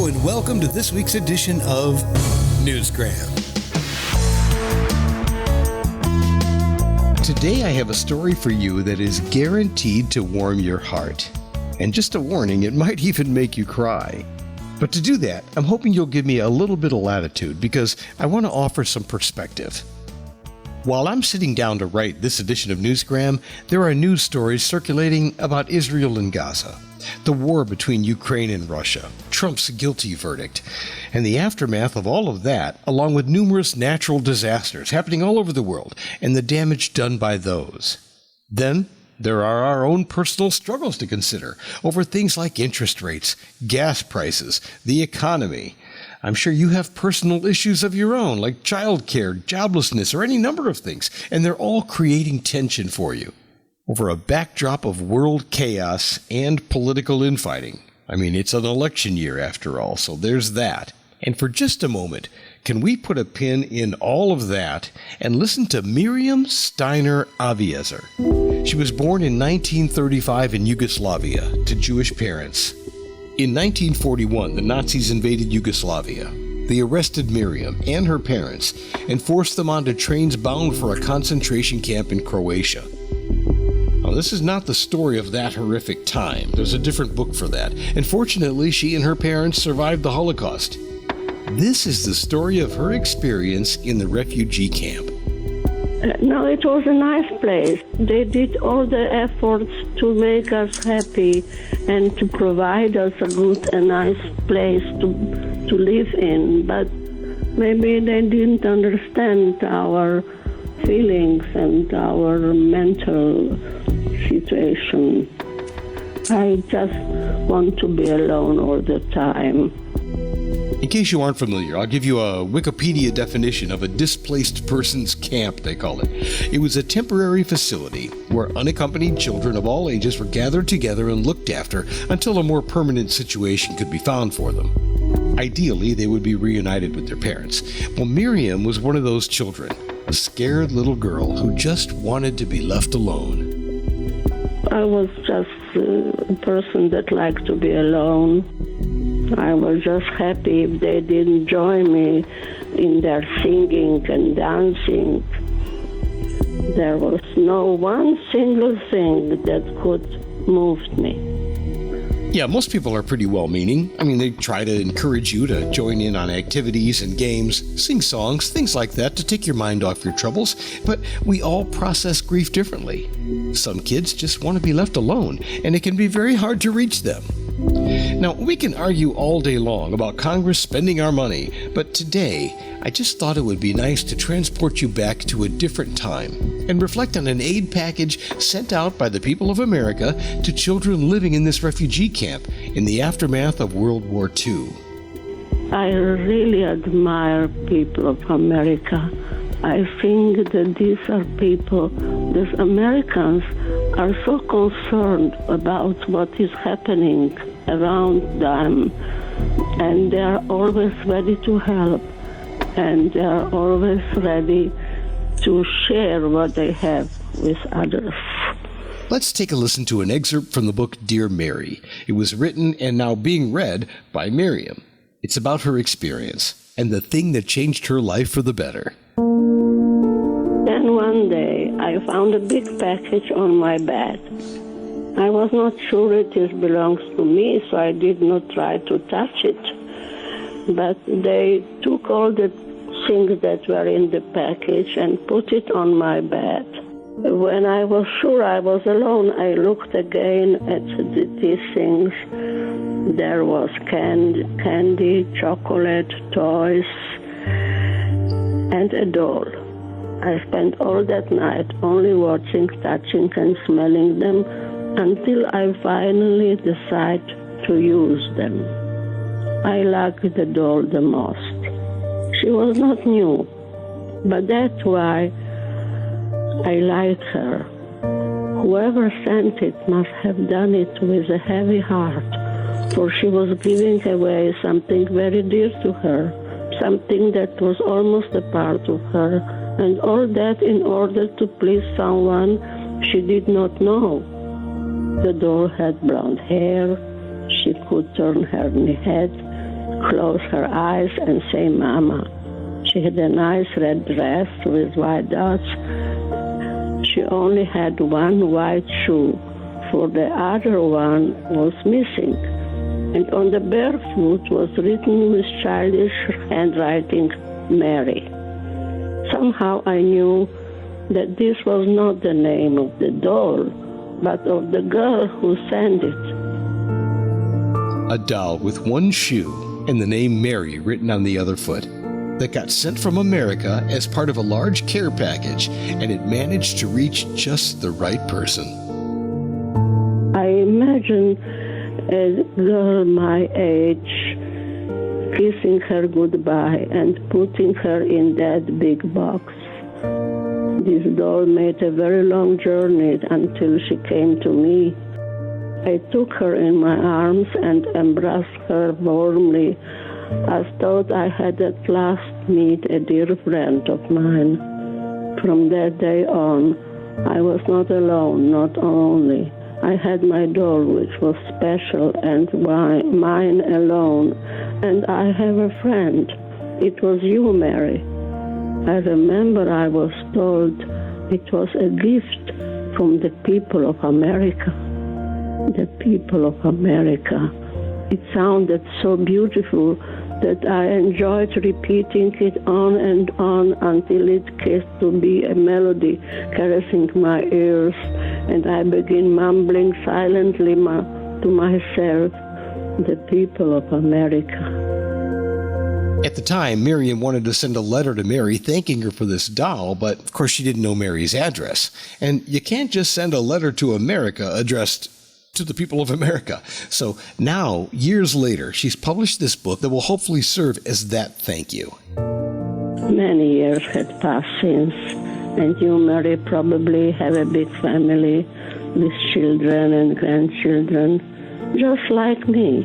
Hello and welcome to this week's edition of Newsgram. Today I have a story for you that is guaranteed to warm your heart. And just a warning, it might even make you cry. But to do that, I'm hoping you'll give me a little bit of latitude because I want to offer some perspective. While I'm sitting down to write this edition of Newsgram, there are news stories circulating about Israel and Gaza, the war between Ukraine and Russia, Trump's guilty verdict, and the aftermath of all of that, along with numerous natural disasters happening all over the world and the damage done by those. Then, there are our own personal struggles to consider over things like interest rates, gas prices, the economy. I'm sure you have personal issues of your own, like childcare, joblessness, or any number of things, and they're all creating tension for you over a backdrop of world chaos and political infighting. I mean, it's an election year after all, so there's that. And for just a moment, can we put a pin in all of that and listen to Miriam Steiner-Aviezer? She was born in 1935 in Yugoslavia to Jewish parents. In 1941, the Nazis invaded Yugoslavia. They arrested Miriam and her parents and forced them onto trains bound for a concentration camp in Croatia. Now, this is not the story of that horrific time. There's a different book for that. And fortunately, she and her parents survived the Holocaust. This is the story of her experience in the refugee camp. No, it was a nice place. They did all the efforts to make us happy and to provide us a good and nice place to live in. But maybe they didn't understand our feelings and our mental situation. I just want to be alone all the time. In case you aren't familiar, I'll give you a Wikipedia definition of a displaced persons camp, they call it. It was a temporary facility where unaccompanied children of all ages were gathered together and looked after until a more permanent situation could be found for them. Ideally, they would be reunited with their parents. Well, Miriam was one of those children, a scared little girl who just wanted to be left alone. I was just a person that liked to be alone. I was just happy if they didn't join me in their singing and dancing. There was no one single thing that could move me. Yeah, most people are pretty well-meaning. I mean, they try to encourage you to join in on activities and games, sing songs, things like that to take your mind off your troubles. But we all process grief differently. Some kids just want to be left alone, and it can be very hard to reach them. Now, we can argue all day long about Congress spending our money, but today, I just thought it would be nice to transport you back to a different time and reflect on an aid package sent out by the people of America to children living in this refugee camp in the aftermath of World War II. I really admire people of America. I think that these are people, these Americans are so concerned about what is happening around them, and they are always ready to help, and they are always ready to share what they have with others. Let's take a listen to an excerpt from the book Dear Mary. It was written and now being read by Miriam. It's about her experience and the thing that changed her life for the better. Then one day, I found a big package on my bed. I was not sure it belongs to me, so I did not try to touch it. But they took all the things that were in the package and put it on my bed. When I was sure I was alone, I looked again at these things. There was candy, chocolate, toys, and a doll. I spent all that night only watching, touching, and smelling them until I finally decided to use them. I liked the doll the most. She was not new, but that's why I like her. Whoever sent it must have done it with a heavy heart, for she was giving away something very dear to her, something that was almost a part of her, and all that in order to please someone she did not know. The doll had blonde hair, she could turn her head, close her eyes and say, Mama. She had a nice red dress with white dots. She only had one white shoe, for the other one was missing. And on the bare foot was written with childish handwriting, Mary. Somehow I knew that this was not the name of the doll, but of the girl who sent it. A doll with one shoe and the name Mary written on the other foot that got sent from America as part of a large care package, and it managed to reach just the right person. I imagine a girl my age kissing her goodbye and putting her in that big box. This doll made a very long journey until she came to me. I took her in my arms and embraced her warmly. I thought I had at last met a dear friend of mine. From that day on, I was not alone, not lonely. I had my doll, which was special and mine alone, and I have a friend. It was you, Mary. I remember I was told it was a gift from the people of America. The people of America. It sounded so beautiful that I enjoyed repeating it on and on until it came to be a melody caressing my ears, and I began mumbling silently to myself, the people of America. At the time, Miriam wanted to send a letter to Mary thanking her for this doll, but of course she didn't know Mary's address. And you can't just send a letter to America addressed to the people of America. So now, years later, she's published this book that will hopefully serve as that thank you. Many years had passed since, and you, Mary, probably have a big family with children and grandchildren, just like me.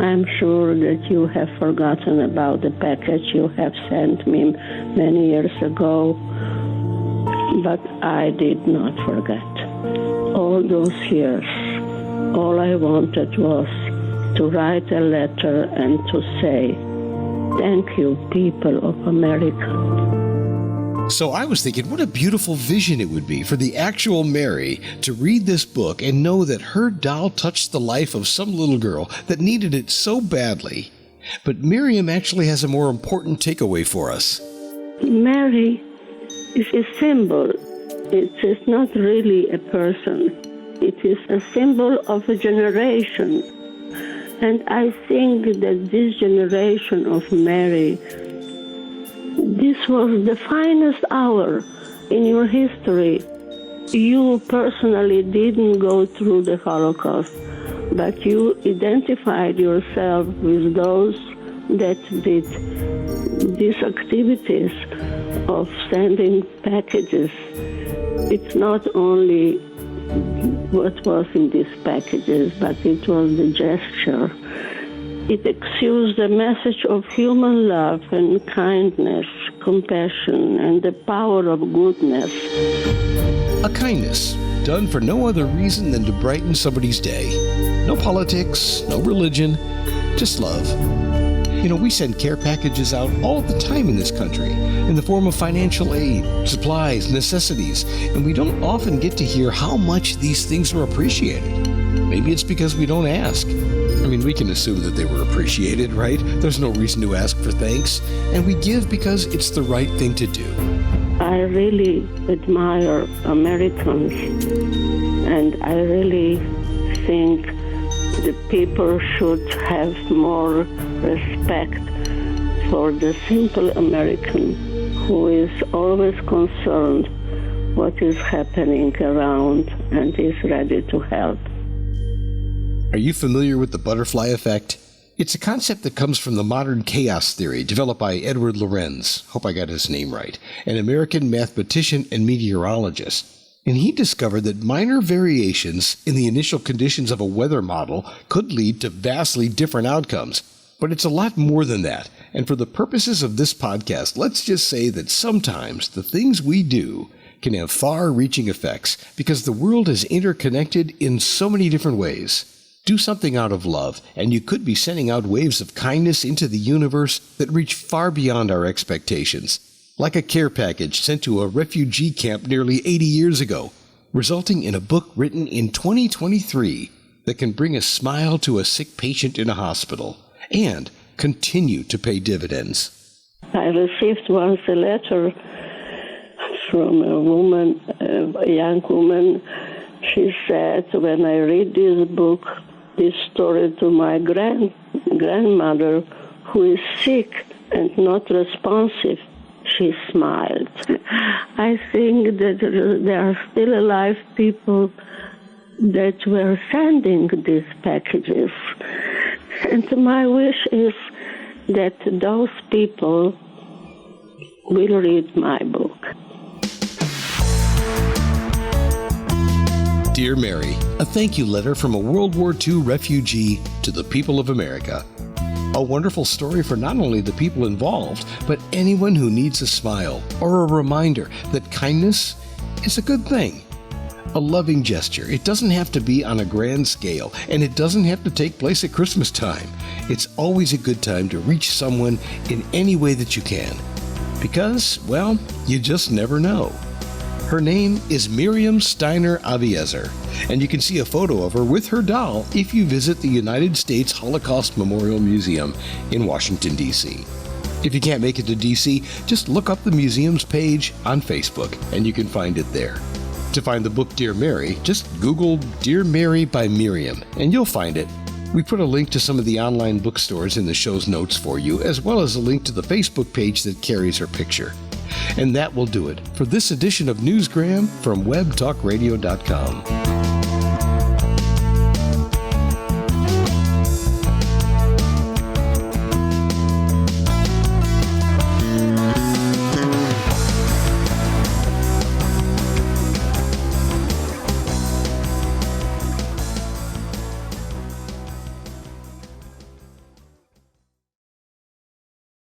I'm sure that you have forgotten about the package you have sent me many years ago, but I did not forget. All those years, all I wanted was to write a letter and to say, thank you, people of America. So I was thinking, what a beautiful vision it would be for the actual Mary to read this book and know that her doll touched the life of some little girl that needed it so badly. But Miriam actually has a more important takeaway for us. Mary is a symbol. It is not really a person. It is a symbol of a generation. And I think that this generation of Mary, this was the finest hour in your history. You personally didn't go through the Holocaust, but you identified yourself with those that did these activities of sending packages. It's not only what was in these packages, but it was the gesture. It exudes the message of human love and kindness, compassion, and the power of goodness. A kindness done for no other reason than to brighten somebody's day. No politics, no religion, just love. You know, we send care packages out all the time in this country in the form of financial aid, supplies, necessities, and we don't often get to hear how much these things are appreciated. Maybe it's because we don't ask. I mean, we can assume that they were appreciated, right? There's no reason to ask for thanks, and we give because it's the right thing to do. I really admire Americans, and I really think the people should have more respect for the simple American who is always concerned what is happening around and is ready to help. Are you familiar with the butterfly effect? It's a concept that comes from the modern chaos theory developed by Edward Lorenz, hope I got his name right, an American mathematician and meteorologist. And he discovered that minor variations in the initial conditions of a weather model could lead to vastly different outcomes. But it's a lot more than that. And for the purposes of this podcast, let's just say that sometimes the things we do can have far-reaching effects because the world is interconnected in so many different ways. Do something out of love, and you could be sending out waves of kindness into the universe that reach far beyond our expectations, like a care package sent to a refugee camp nearly 80 years ago, resulting in a book written in 2023 that can bring a smile to a sick patient in a hospital and continue to pay dividends. I received once a letter from a woman, a young woman. She said, when I read this book, this story to my grandmother, who is sick and not responsive, she smiled. I think that there are still alive people that were sending these packages. And my wish is that those people will read my book. Dear Mary, a thank you letter from a World War II refugee to the people of America. A wonderful story for not only the people involved, but anyone who needs a smile or a reminder that kindness is a good thing. A loving gesture. It doesn't have to be on a grand scale, and it doesn't have to take place at Christmas time. It's always a good time to reach someone in any way that you can. Because, well, you just never know. Her name is Miriam Steiner-Aviezer, and you can see a photo of her with her doll if you visit the United States Holocaust Memorial Museum in Washington, D.C. If you can't make it to D.C., just look up the museum's page on Facebook, and you can find it there. To find the book Dear Mary, just Google Dear Mary by Miriam, and you'll find it. We put a link to some of the online bookstores in the show's notes for you, as well as a link to the Facebook page that carries her picture. And that will do it for this edition of Newsgram from webtalkradio.com.